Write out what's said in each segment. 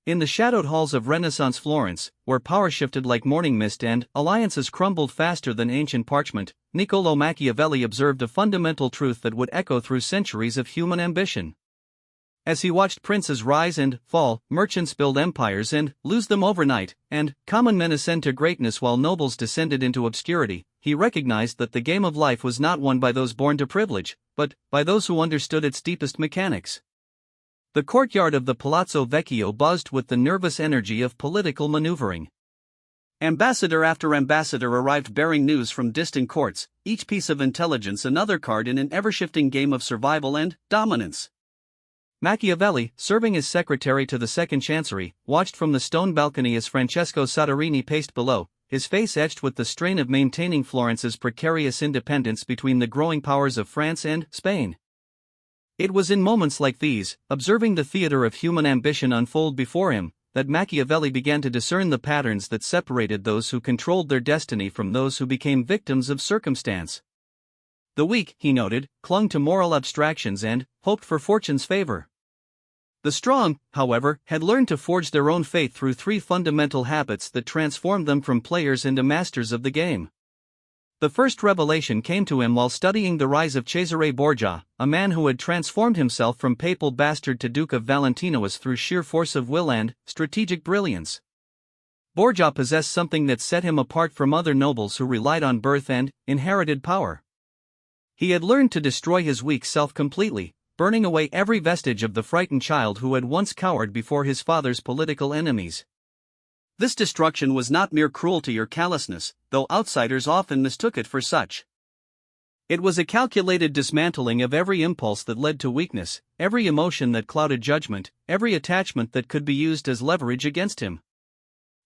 In the shadowed halls of Renaissance Florence, where power shifted like morning mist and alliances crumbled faster than ancient parchment, Niccolò Machiavelli observed a fundamental truth that would echo through centuries of human ambition. As he watched princes rise and fall, merchants build empires and lose them overnight, and common men ascend to greatness while nobles descended into obscurity, he recognized that the game of life was not won by those born to privilege, but by those who understood its deepest mechanics. The courtyard of the Palazzo Vecchio buzzed with the nervous energy of political maneuvering. Ambassador after ambassador arrived bearing news from distant courts, each piece of intelligence another card in an ever-shifting game of survival and dominance. Machiavelli, serving as secretary to the Second Chancery, watched from the stone balcony as Francesco Soderini paced below, his face etched with the strain of maintaining Florence's precarious independence between the growing powers of France and Spain. It was in moments like these, observing the theater of human ambition unfold before him, that Machiavelli began to discern the patterns that separated those who controlled their destiny from those who became victims of circumstance. The weak, he noted, clung to moral abstractions and hoped for fortune's favor. The strong, however, had learned to forge their own fate through three fundamental habits that transformed them from players into masters of the game. The first revelation came to him while studying the rise of Cesare Borgia, a man who had transformed himself from papal bastard to Duke of Valentinois through sheer force of will and strategic brilliance. Borgia possessed something that set him apart from other nobles who relied on birth and inherited power. He had learned to destroy his weak self completely, burning away every vestige of the frightened child who had once cowered before his father's political enemies. This destruction was not mere cruelty or callousness, though outsiders often mistook it for such. It was a calculated dismantling of every impulse that led to weakness, every emotion that clouded judgment, every attachment that could be used as leverage against him.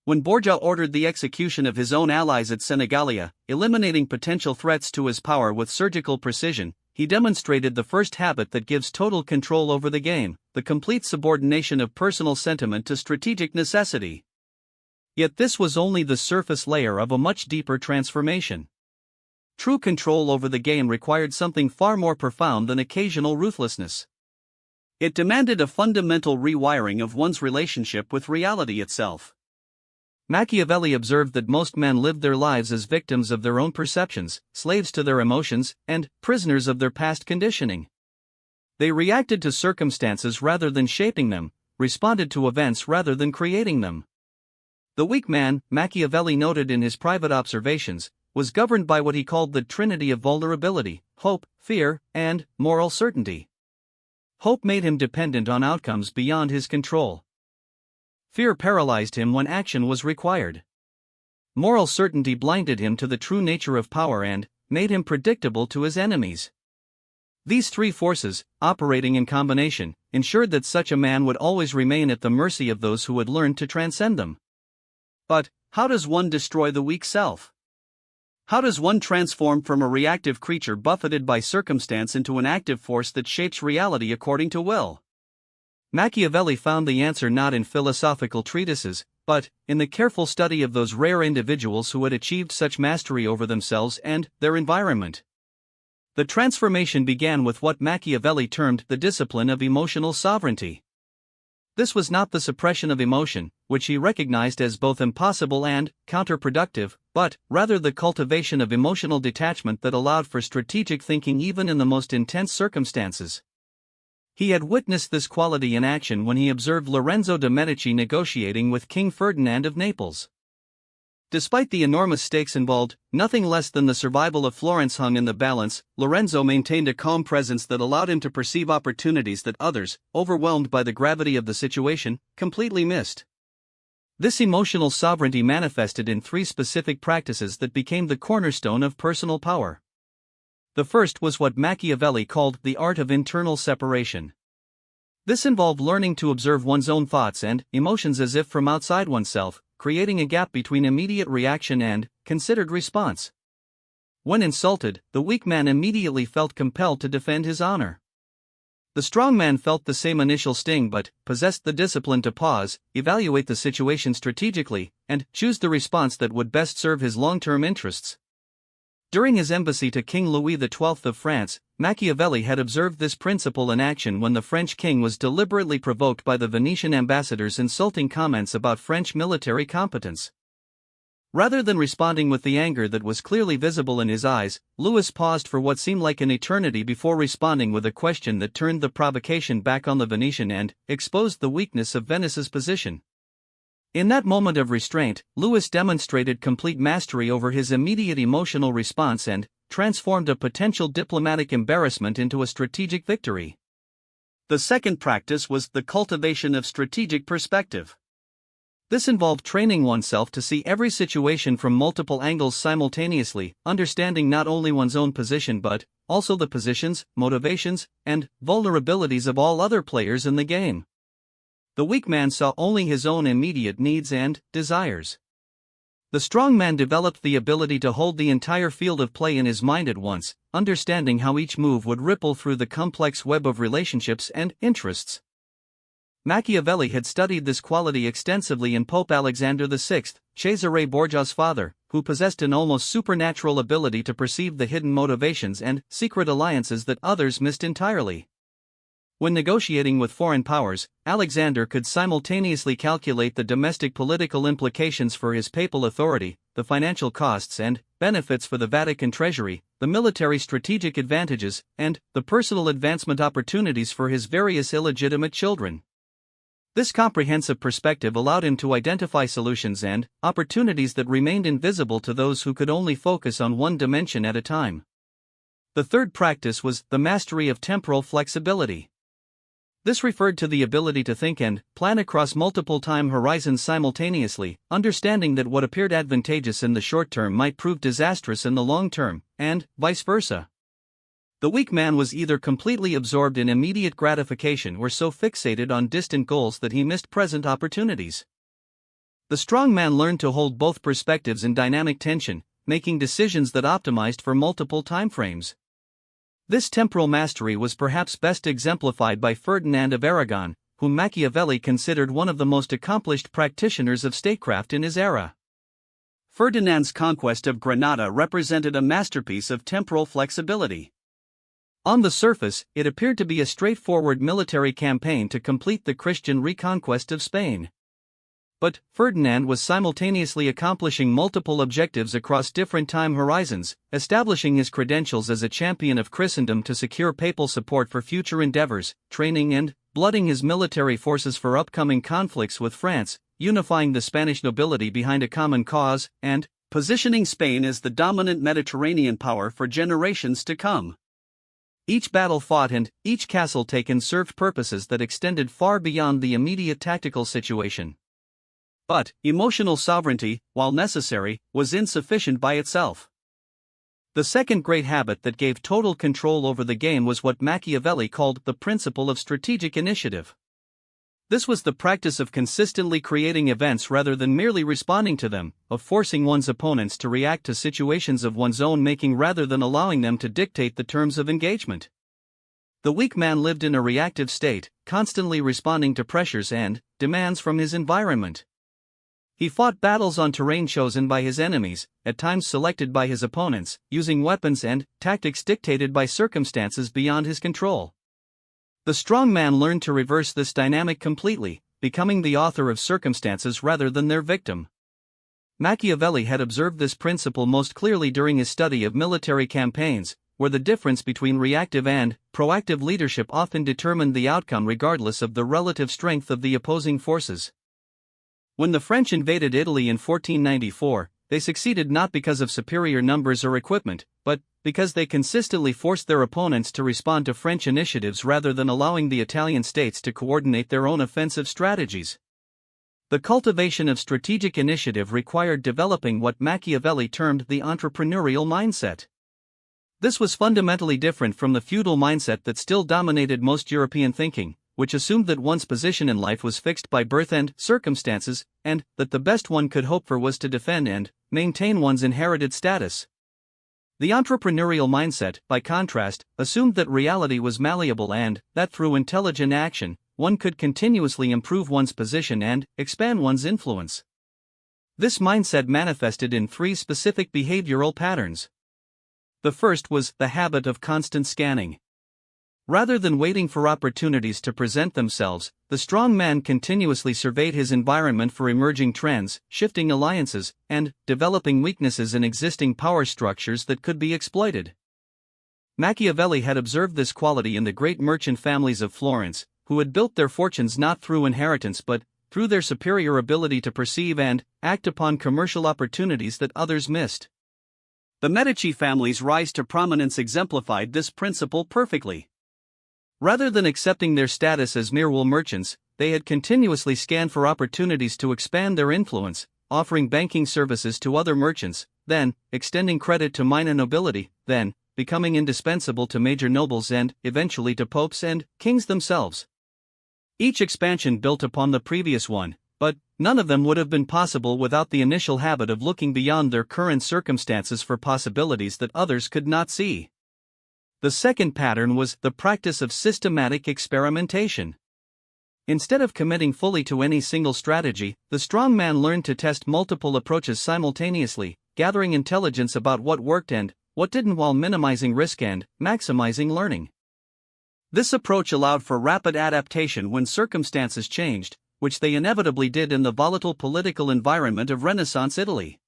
When Borgia ordered the execution of his own allies at Senigallia, eliminating potential threats to his power with surgical precision, he demonstrated the first habit that gives total control over the game, the complete subordination of personal sentiment to strategic necessity. Yet this was only the surface layer of a much deeper transformation. True control over the game required something far more profound than occasional ruthlessness. It demanded a fundamental rewiring of one's relationship with reality itself. Machiavelli observed that most men lived their lives as victims of their own perceptions, slaves to their emotions, and prisoners of their past conditioning. They reacted to circumstances rather than shaping them, responded to events rather than creating them. The weak man, Machiavelli noted in his private observations, was governed by what he called the trinity of vulnerability: hope, fear, and moral certainty. Hope made him dependent on outcomes beyond his control. Fear paralyzed him when action was required. Moral certainty blinded him to the true nature of power and made him predictable to his enemies. These three forces, operating in combination, ensured that such a man would always remain at the mercy of those who had learned to transcend them. But, how does one destroy the weak self? How does one transform from a reactive creature buffeted by circumstance into an active force that shapes reality according to will? Machiavelli found the answer not in philosophical treatises, but in the careful study of those rare individuals who had achieved such mastery over themselves and their environment. The transformation began with what Machiavelli termed the discipline of emotional sovereignty. This was not the suppression of emotion, which he recognized as both impossible and counterproductive, but rather the cultivation of emotional detachment that allowed for strategic thinking even in the most intense circumstances. He had witnessed this quality in action when he observed Lorenzo de' Medici negotiating with King Ferdinand of Naples. Despite the enormous stakes involved, nothing less than the survival of Florence hung in the balance. Lorenzo maintained a calm presence that allowed him to perceive opportunities that others, overwhelmed by the gravity of the situation, completely missed. This emotional sovereignty manifested in three specific practices that became the cornerstone of personal power. The first was what Machiavelli called the art of internal separation. This involved learning to observe one's own thoughts and emotions as if from outside oneself, creating a gap between immediate reaction and considered response. When insulted, the weak man immediately felt compelled to defend his honor. The strong man felt the same initial sting but possessed the discipline to pause, evaluate the situation strategically, and choose the response that would best serve his long-term interests. During his embassy to King Louis XII of France, Machiavelli had observed this principle in action when the French king was deliberately provoked by the Venetian ambassador's insulting comments about French military competence. Rather than responding with the anger that was clearly visible in his eyes, Louis paused for what seemed like an eternity before responding with a question that turned the provocation back on the Venetian and exposed the weakness of Venice's position. In that moment of restraint, Louis demonstrated complete mastery over his immediate emotional response and transformed a potential diplomatic embarrassment into a strategic victory. The second practice was the cultivation of strategic perspective. This involved training oneself to see every situation from multiple angles simultaneously, understanding not only one's own position but also the positions, motivations, and vulnerabilities of all other players in the game. The weak man saw only his own immediate needs and desires. The strong man developed the ability to hold the entire field of play in his mind at once, understanding how each move would ripple through the complex web of relationships and interests. Machiavelli had studied this quality extensively in Pope Alexander VI, Cesare Borgia's father, who possessed an almost supernatural ability to perceive the hidden motivations and secret alliances that others missed entirely. When negotiating with foreign powers, Alexander could simultaneously calculate the domestic political implications for his papal authority, the financial costs and benefits for the Vatican treasury, the military strategic advantages, and the personal advancement opportunities for his various illegitimate children. This comprehensive perspective allowed him to identify solutions and opportunities that remained invisible to those who could only focus on one dimension at a time. The third practice was the mastery of temporal flexibility. This referred to the ability to think and plan across multiple time horizons simultaneously, understanding that what appeared advantageous in the short term might prove disastrous in the long term, and vice versa. The weak man was either completely absorbed in immediate gratification or so fixated on distant goals that he missed present opportunities. The strong man learned to hold both perspectives in dynamic tension, making decisions that optimized for multiple timeframes. This temporal mastery was perhaps best exemplified by Ferdinand of Aragon, whom Machiavelli considered one of the most accomplished practitioners of statecraft in his era. Ferdinand's conquest of Granada represented a masterpiece of temporal flexibility. On the surface, it appeared to be a straightforward military campaign to complete the Christian reconquest of Spain. But Ferdinand was simultaneously accomplishing multiple objectives across different time horizons, establishing his credentials as a champion of Christendom to secure papal support for future endeavors, training and blooding his military forces for upcoming conflicts with France, unifying the Spanish nobility behind a common cause, and positioning Spain as the dominant Mediterranean power for generations to come. Each battle fought and each castle taken served purposes that extended far beyond the immediate tactical situation. But emotional sovereignty, while necessary, was insufficient by itself. The second great habit that gave total control over the game was what Machiavelli called the principle of strategic initiative. This was the practice of consistently creating events rather than merely responding to them, of forcing one's opponents to react to situations of one's own making rather than allowing them to dictate the terms of engagement. The weak man lived in a reactive state, constantly responding to pressures and demands from his environment. He fought battles on terrain chosen by his enemies, at times selected by his opponents, using weapons and tactics dictated by circumstances beyond his control. The strong man learned to reverse this dynamic completely, becoming the author of circumstances rather than their victim. Machiavelli had observed this principle most clearly during his study of military campaigns, where the difference between reactive and proactive leadership often determined the outcome regardless of the relative strength of the opposing forces. When the French invaded Italy in 1494, they succeeded not because of superior numbers or equipment, but because they consistently forced their opponents to respond to French initiatives rather than allowing the Italian states to coordinate their own offensive strategies. The cultivation of strategic initiative required developing what Machiavelli termed the entrepreneurial mindset. This was fundamentally different from the feudal mindset that still dominated most European thinking, which assumed that one's position in life was fixed by birth and circumstances, and that the best one could hope for was to defend and maintain one's inherited status. The entrepreneurial mindset, by contrast, assumed that reality was malleable and that through intelligent action, one could continuously improve one's position and expand one's influence. This mindset manifested in three specific behavioral patterns. The first was the habit of constant scanning. Rather than waiting for opportunities to present themselves, the strong man continuously surveyed his environment for emerging trends, shifting alliances, and developing weaknesses in existing power structures that could be exploited. Machiavelli had observed this quality in the great merchant families of Florence, who had built their fortunes not through inheritance but through their superior ability to perceive and act upon commercial opportunities that others missed. The Medici family's rise to prominence exemplified this principle perfectly. Rather than accepting their status as mere wool merchants, they had continuously scanned for opportunities to expand their influence, offering banking services to other merchants, then extending credit to minor nobility, then becoming indispensable to major nobles and, eventually, to popes and kings themselves. Each expansion built upon the previous one, but none of them would have been possible without the initial habit of looking beyond their current circumstances for possibilities that others could not see. The second pattern was the practice of systematic experimentation. Instead of committing fully to any single strategy, the strong man learned to test multiple approaches simultaneously, gathering intelligence about what worked and what didn't while minimizing risk and maximizing learning. This approach allowed for rapid adaptation when circumstances changed, which they inevitably did in the volatile political environment of Renaissance Italy.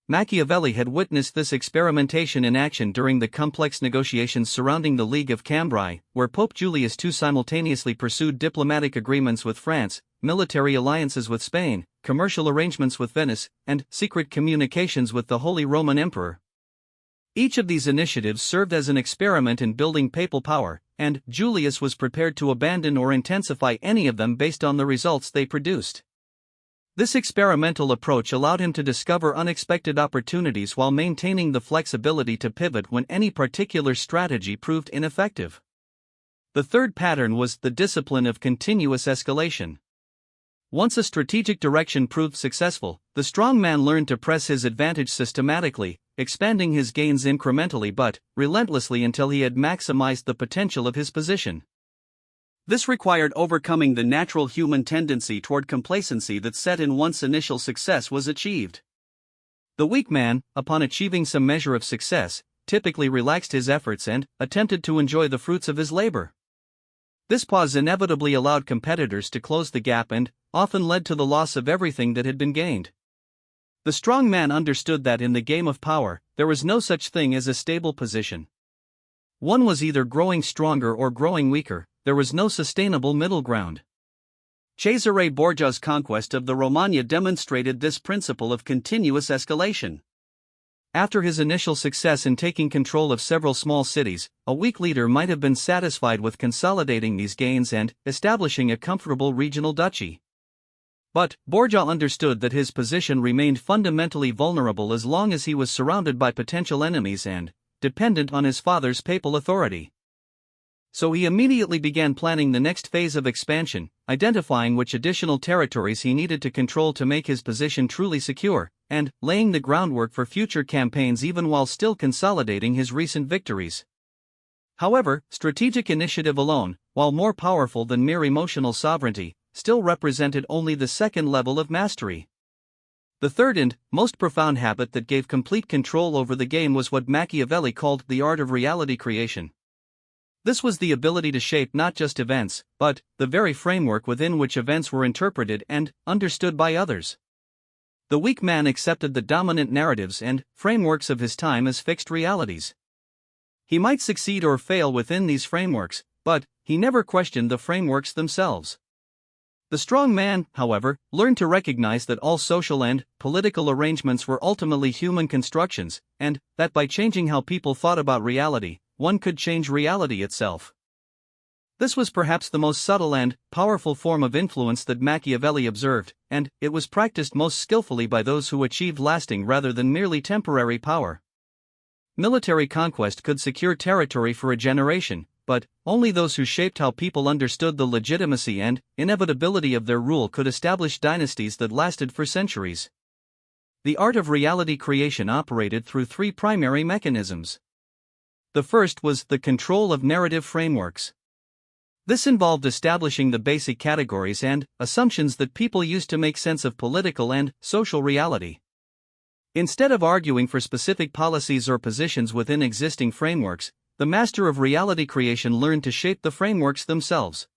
Machiavelli had witnessed this experimentation in action during the complex negotiations surrounding the League of Cambrai, where Pope Julius II simultaneously pursued diplomatic agreements with France, military alliances with Spain, commercial arrangements with Venice, and secret communications with the Holy Roman Emperor. Each of these initiatives served as an experiment in building papal power, and Julius was prepared to abandon or intensify any of them based on the results they produced. This experimental approach allowed him to discover unexpected opportunities while maintaining the flexibility to pivot when any particular strategy proved ineffective. The third pattern was the discipline of continuous escalation. Once a strategic direction proved successful, the strong man learned to press his advantage systematically, expanding his gains incrementally but relentlessly until he had maximized the potential of his position. This required overcoming the natural human tendency toward complacency that set in once initial success was achieved. The weak man, upon achieving some measure of success, typically relaxed his efforts and attempted to enjoy the fruits of his labor. This pause inevitably allowed competitors to close the gap and often led to the loss of everything that had been gained. The strong man understood that in the game of power, there was no such thing as a stable position. One was either growing stronger or growing weaker. There was no sustainable middle ground. Cesare Borgia's conquest of the Romagna demonstrated this principle of continuous escalation. After his initial success in taking control of several small cities, a weak leader might have been satisfied with consolidating these gains and establishing a comfortable regional duchy. But Borgia understood that his position remained fundamentally vulnerable as long as he was surrounded by potential enemies and dependent on his father's papal authority. So he immediately began planning the next phase of expansion, identifying which additional territories he needed to control to make his position truly secure, and laying the groundwork for future campaigns even while still consolidating his recent victories. However, strategic initiative alone, while more powerful than mere emotional sovereignty, still represented only the second level of mastery. The third and most profound habit that gave complete control over the game was what Machiavelli called the art of reality creation. This was the ability to shape not just events, but the very framework within which events were interpreted and understood by others. The weak man accepted the dominant narratives and frameworks of his time as fixed realities. He might succeed or fail within these frameworks, but he never questioned the frameworks themselves. The strong man, however, learned to recognize that all social and political arrangements were ultimately human constructions, and that by changing how people thought about reality, one could change reality itself. This was perhaps the most subtle and powerful form of influence that Machiavelli observed, and it was practiced most skillfully by those who achieved lasting rather than merely temporary power. Military conquest could secure territory for a generation, but only those who shaped how people understood the legitimacy and inevitability of their rule could establish dynasties that lasted for centuries. The art of reality creation operated through three primary mechanisms. The first was the control of narrative frameworks. This involved establishing the basic categories and assumptions that people used to make sense of political and social reality. Instead of arguing for specific policies or positions within existing frameworks, the master of reality creation learned to shape the frameworks themselves.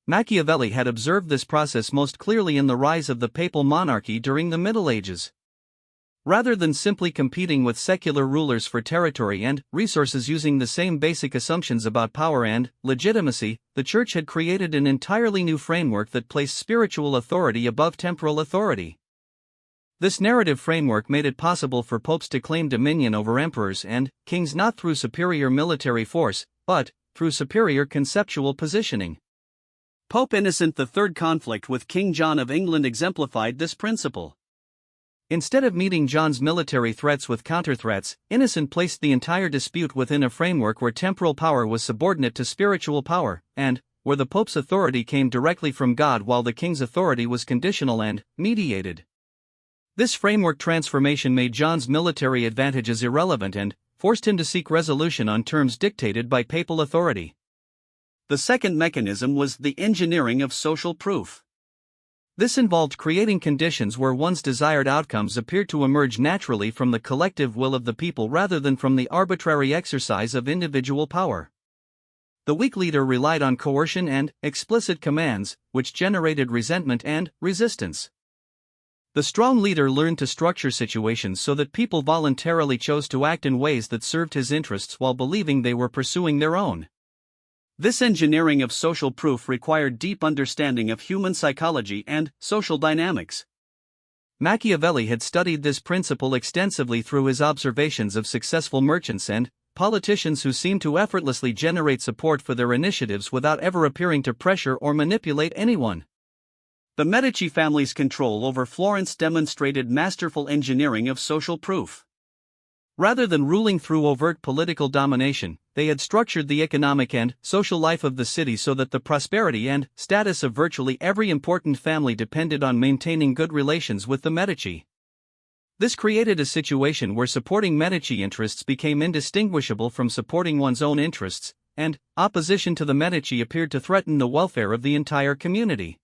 Machiavelli had observed this process most clearly in the rise of the papal monarchy during the Middle Ages. Rather than simply competing with secular rulers for territory and resources using the same basic assumptions about power and legitimacy, the Church had created an entirely new framework that placed spiritual authority above temporal authority. This narrative framework made it possible for popes to claim dominion over emperors and kings not through superior military force, but through superior conceptual positioning. Pope Innocent III's conflict with King John of England exemplified this principle. Instead of meeting John's military threats with counter-threats, Innocent placed the entire dispute within a framework where temporal power was subordinate to spiritual power, and where the Pope's authority came directly from God while the king's authority was conditional and mediated. This framework transformation made John's military advantages irrelevant and forced him to seek resolution on terms dictated by papal authority. The second mechanism was the engineering of social proof. This involved creating conditions where one's desired outcomes appeared to emerge naturally from the collective will of the people rather than from the arbitrary exercise of individual power. The weak leader relied on coercion and explicit commands, which generated resentment and resistance. The strong leader learned to structure situations so that people voluntarily chose to act in ways that served his interests while believing they were pursuing their own. This engineering of social proof required deep understanding of human psychology and social dynamics. Machiavelli had studied this principle extensively through his observations of successful merchants and politicians who seemed to effortlessly generate support for their initiatives without ever appearing to pressure or manipulate anyone. The Medici family's control over Florence demonstrated masterful engineering of social proof. Rather than ruling through overt political domination, they had structured the economic and social life of the city so that the prosperity and status of virtually every important family depended on maintaining good relations with the Medici. This created a situation where supporting Medici interests became indistinguishable from supporting one's own interests, and opposition to the Medici appeared to threaten the welfare of the entire community.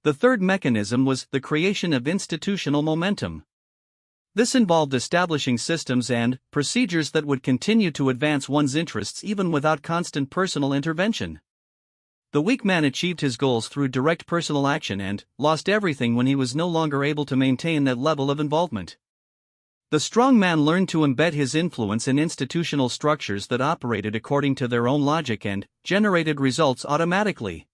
The third mechanism was the creation of institutional momentum. This involved establishing systems and procedures that would continue to advance one's interests even without constant personal intervention. The weak man achieved his goals through direct personal action and lost everything when he was no longer able to maintain that level of involvement. The strong man learned to embed his influence in institutional structures that operated according to their own logic and generated results automatically.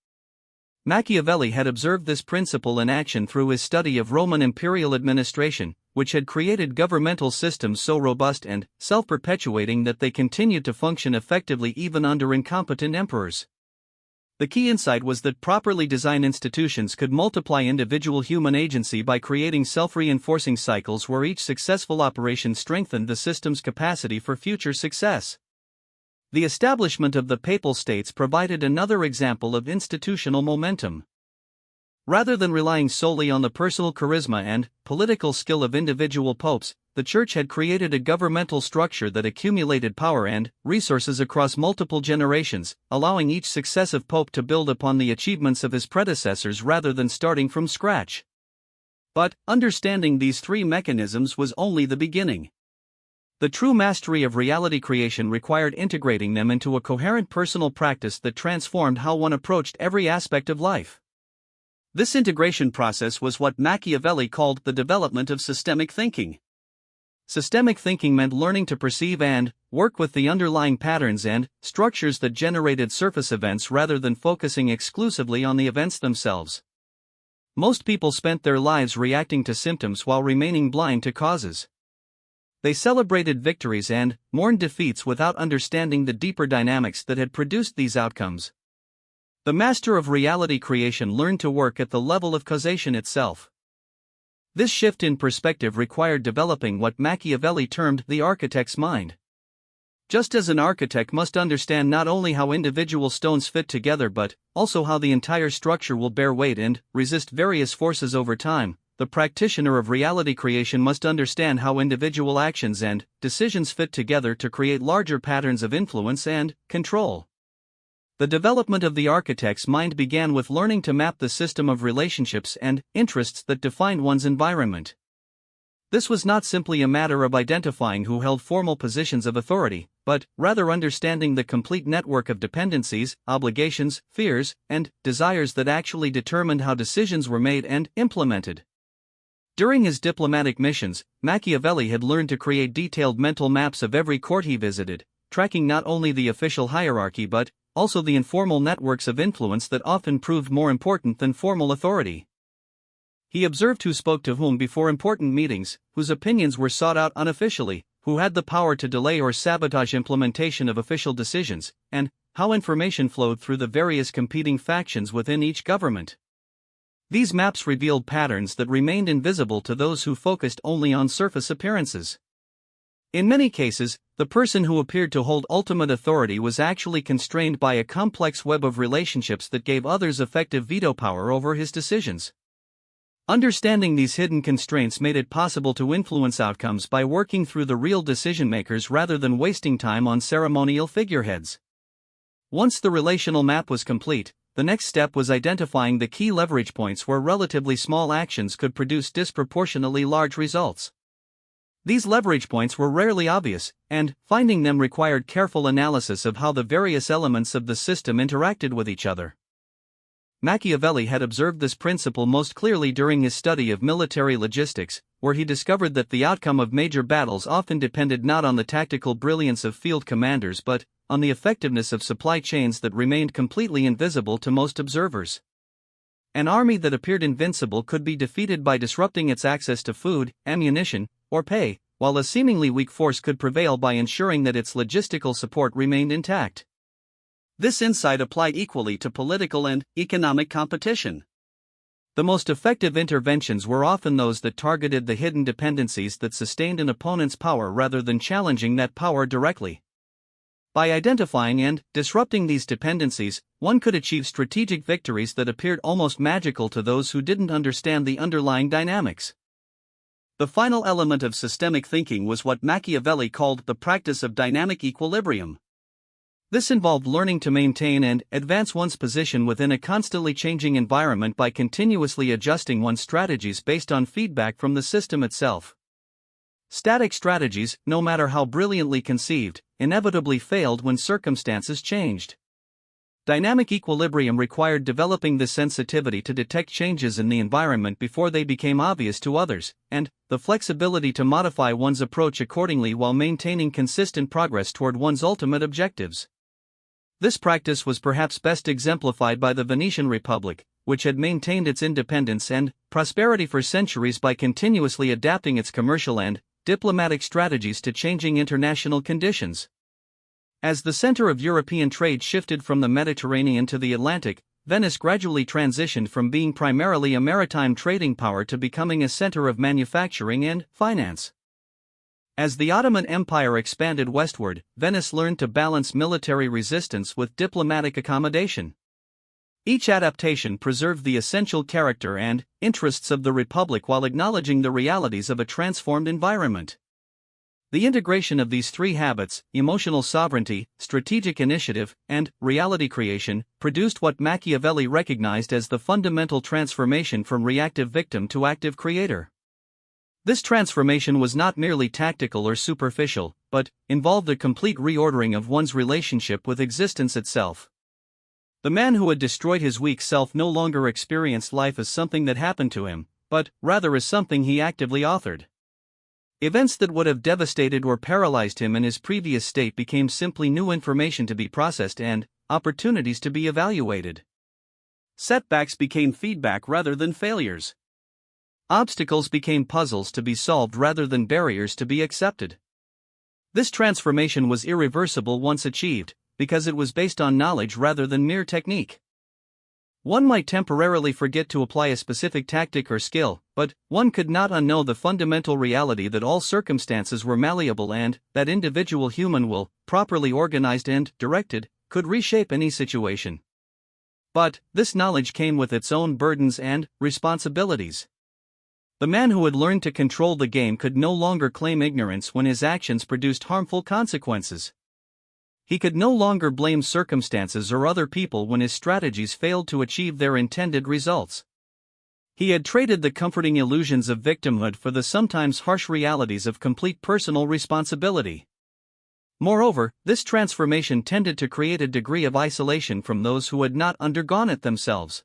Machiavelli had observed this principle in action through his study of Roman imperial administration, which had created governmental systems so robust and self-perpetuating that they continued to function effectively even under incompetent emperors. The key insight was that properly designed institutions could multiply individual human agency by creating self-reinforcing cycles where each successful operation strengthened the system's capacity for future success. The establishment of the Papal States provided another example of institutional momentum. Rather than relying solely on the personal charisma and political skill of individual popes, the Church had created a governmental structure that accumulated power and resources across multiple generations, allowing each successive pope to build upon the achievements of his predecessors rather than starting from scratch. But understanding these three mechanisms was only the beginning. The true mastery of reality creation required integrating them into a coherent personal practice that transformed how one approached every aspect of life. This integration process was what Machiavelli called the development of systemic thinking. Systemic thinking meant learning to perceive and work with the underlying patterns and structures that generated surface events rather than focusing exclusively on the events themselves. Most people spent their lives reacting to symptoms while remaining blind to causes. They celebrated victories and mourned defeats without understanding the deeper dynamics that had produced these outcomes. The master of reality creation learned to work at the level of causation itself. This shift in perspective required developing what Machiavelli termed the architect's mind. Just as an architect must understand not only how individual stones fit together but also how the entire structure will bear weight and resist various forces over time, the practitioner of reality creation must understand how individual actions and decisions fit together to create larger patterns of influence and control. The development of the architect's mind began with learning to map the system of relationships and interests that defined one's environment. This was not simply a matter of identifying who held formal positions of authority, but rather understanding the complete network of dependencies, obligations, fears, and desires that actually determined how decisions were made and implemented. During his diplomatic missions, Machiavelli had learned to create detailed mental maps of every court he visited, tracking not only the official hierarchy but also the informal networks of influence that often proved more important than formal authority. He observed who spoke to whom before important meetings, whose opinions were sought out unofficially, who had the power to delay or sabotage implementation of official decisions, and how information flowed through the various competing factions within each government. These maps revealed patterns that remained invisible to those who focused only on surface appearances. In many cases, the person who appeared to hold ultimate authority was actually constrained by a complex web of relationships that gave others effective veto power over his decisions. Understanding these hidden constraints made it possible to influence outcomes by working through the real decision-makers rather than wasting time on ceremonial figureheads. Once the relational map was complete, the next step was identifying the key leverage points where relatively small actions could produce disproportionately large results. These leverage points were rarely obvious, and finding them required careful analysis of how the various elements of the system interacted with each other. Machiavelli had observed this principle most clearly during his study of military logistics, where he discovered that the outcome of major battles often depended not on the tactical brilliance of field commanders but on the effectiveness of supply chains that remained completely invisible to most observers. An army that appeared invincible could be defeated by disrupting its access to food, ammunition, or pay, while a seemingly weak force could prevail by ensuring that its logistical support remained intact. This insight applied equally to political and economic competition. The most effective interventions were often those that targeted the hidden dependencies that sustained an opponent's power rather than challenging that power directly. By identifying and disrupting these dependencies, one could achieve strategic victories that appeared almost magical to those who didn't understand the underlying dynamics. The final element of systemic thinking was what Machiavelli called the practice of dynamic equilibrium. This involved learning to maintain and advance one's position within a constantly changing environment by continuously adjusting one's strategies based on feedback from the system itself. Static strategies, no matter how brilliantly conceived, inevitably failed when circumstances changed. Dynamic equilibrium required developing the sensitivity to detect changes in the environment before they became obvious to others, and the flexibility to modify one's approach accordingly while maintaining consistent progress toward one's ultimate objectives. This practice was perhaps best exemplified by the Venetian Republic, which had maintained its independence and prosperity for centuries by continuously adapting its commercial and diplomatic strategies to changing international conditions. As the center of European trade shifted from the Mediterranean to the Atlantic, Venice gradually transitioned from being primarily a maritime trading power to becoming a center of manufacturing and finance. As the Ottoman Empire expanded westward, Venice learned to balance military resistance with diplomatic accommodation. Each adaptation preserved the essential character and interests of the Republic while acknowledging the realities of a transformed environment. The integration of these three habits, emotional sovereignty, strategic initiative, and reality creation, produced what Machiavelli recognized as the fundamental transformation from reactive victim to active creator. This transformation was not merely tactical or superficial, but involved a complete reordering of one's relationship with existence itself. The man who had destroyed his weak self no longer experienced life as something that happened to him, but rather as something he actively authored. Events that would have devastated or paralyzed him in his previous state became simply new information to be processed and opportunities to be evaluated. Setbacks became feedback rather than failures. Obstacles became puzzles to be solved rather than barriers to be accepted. This transformation was irreversible once achieved, because it was based on knowledge rather than mere technique. One might temporarily forget to apply a specific tactic or skill, but one could not unknow the fundamental reality that all circumstances were malleable and that individual human will, properly organized and directed, could reshape any situation. But this knowledge came with its own burdens and responsibilities. The man who had learned to control the game could no longer claim ignorance when his actions produced harmful consequences. He could no longer blame circumstances or other people when his strategies failed to achieve their intended results. He had traded the comforting illusions of victimhood for the sometimes harsh realities of complete personal responsibility. Moreover, this transformation tended to create a degree of isolation from those who had not undergone it themselves.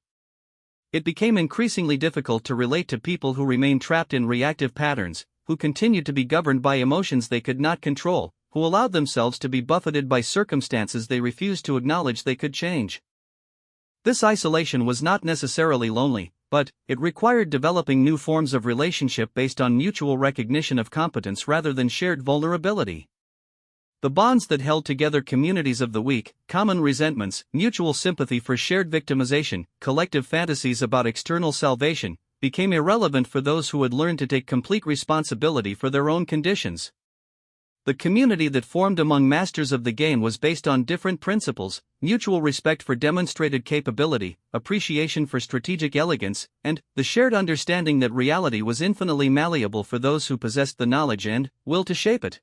It became increasingly difficult to relate to people who remained trapped in reactive patterns, who continued to be governed by emotions they could not control, who allowed themselves to be buffeted by circumstances they refused to acknowledge they could change. This isolation was not necessarily lonely, but it required developing new forms of relationship based on mutual recognition of competence rather than shared vulnerability. The bonds that held together communities of the weak, common resentments, mutual sympathy for shared victimization, collective fantasies about external salvation, became irrelevant for those who had learned to take complete responsibility for their own conditions. The community that formed among masters of the game was based on different principles: mutual respect for demonstrated capability, appreciation for strategic elegance, and the shared understanding that reality was infinitely malleable for those who possessed the knowledge and will to shape it.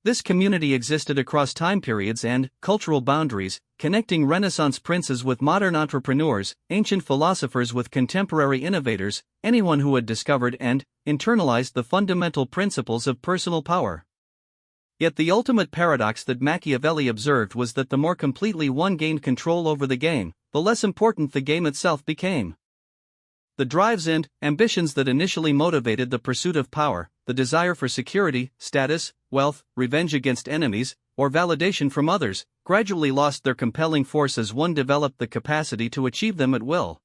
This community existed across time periods and cultural boundaries, connecting Renaissance princes with modern entrepreneurs, ancient philosophers with contemporary innovators, anyone who had discovered and internalized the fundamental principles of personal power. Yet the ultimate paradox that Machiavelli observed was that the more completely one gained control over the game, the less important the game itself became. The drives and ambitions that initially motivated the pursuit of power, the desire for security, status, wealth, revenge against enemies, or validation from others, gradually lost their compelling force as one developed the capacity to achieve them at will.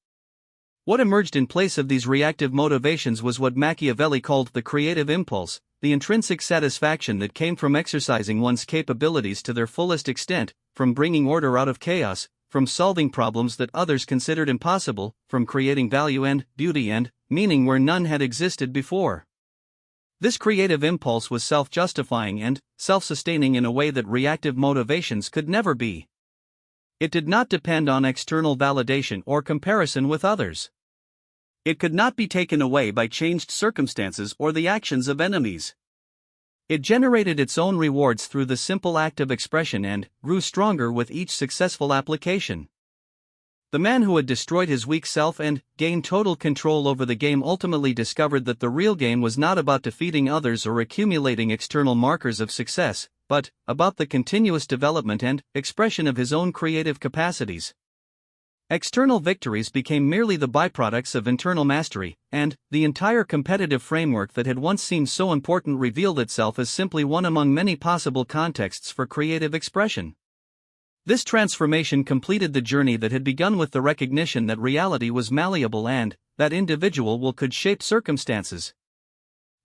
What emerged in place of these reactive motivations was what Machiavelli called the creative impulse, the intrinsic satisfaction that came from exercising one's capabilities to their fullest extent, from bringing order out of chaos, from solving problems that others considered impossible, from creating value and beauty and meaning where none had existed before. This creative impulse was self-justifying and self-sustaining in a way that reactive motivations could never be. It did not depend on external validation or comparison with others. It could not be taken away by changed circumstances or the actions of enemies. It generated its own rewards through the simple act of expression and grew stronger with each successful application. The man who had destroyed his weak self and gained total control over the game ultimately discovered that the real game was not about defeating others or accumulating external markers of success, but about the continuous development and expression of his own creative capacities. External victories became merely the byproducts of internal mastery, and the entire competitive framework that had once seemed so important revealed itself as simply one among many possible contexts for creative expression. This transformation completed the journey that had begun with the recognition that reality was malleable and that individual will could shape circumstances.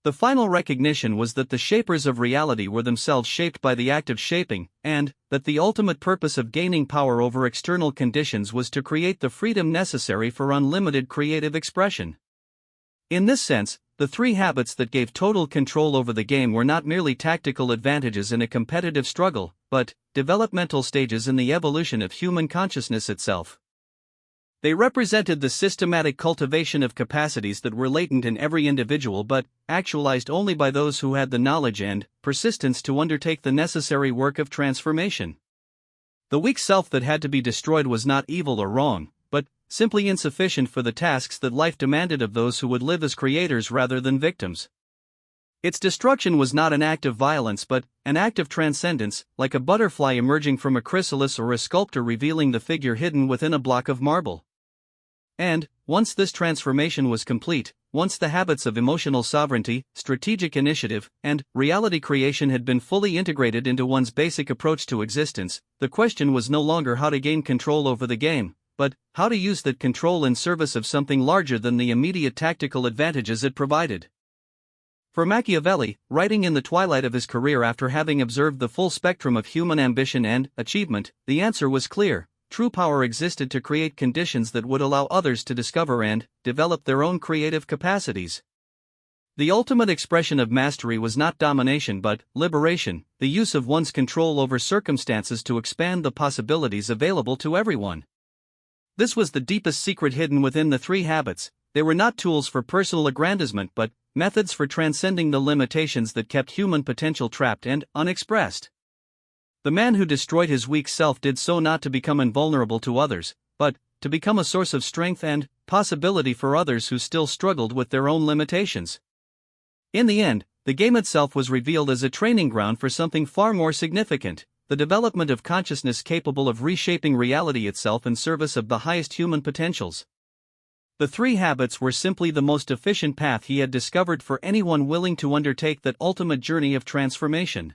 The final recognition was that the shapers of reality were themselves shaped by the act of shaping, and that the ultimate purpose of gaining power over external conditions was to create the freedom necessary for unlimited creative expression. In this sense, the three habits that gave total control over the game were not merely tactical advantages in a competitive struggle, but developmental stages in the evolution of human consciousness itself. They represented the systematic cultivation of capacities that were latent in every individual but actualized only by those who had the knowledge and persistence to undertake the necessary work of transformation. The weak self that had to be destroyed was not evil or wrong, but simply insufficient for the tasks that life demanded of those who would live as creators rather than victims. Its destruction was not an act of violence but an act of transcendence, like a butterfly emerging from a chrysalis or a sculptor revealing the figure hidden within a block of marble. And, once this transformation was complete, once the habits of emotional sovereignty, strategic initiative, and reality creation had been fully integrated into one's basic approach to existence, the question was no longer how to gain control over the game, but how to use that control in service of something larger than the immediate tactical advantages it provided. For Machiavelli, writing in the twilight of his career after having observed the full spectrum of human ambition and achievement, the answer was clear. True power existed to create conditions that would allow others to discover and develop their own creative capacities. The ultimate expression of mastery was not domination but liberation, the use of one's control over circumstances to expand the possibilities available to everyone. This was the deepest secret hidden within the three habits. They were not tools for personal aggrandizement but methods for transcending the limitations that kept human potential trapped and unexpressed. The man who destroyed his weak self did so not to become invulnerable to others, but to become a source of strength and possibility for others who still struggled with their own limitations. In the end, the game itself was revealed as a training ground for something far more significant: the development of consciousness capable of reshaping reality itself in service of the highest human potentials. The 3 habits were simply the most efficient path he had discovered for anyone willing to undertake that ultimate journey of transformation.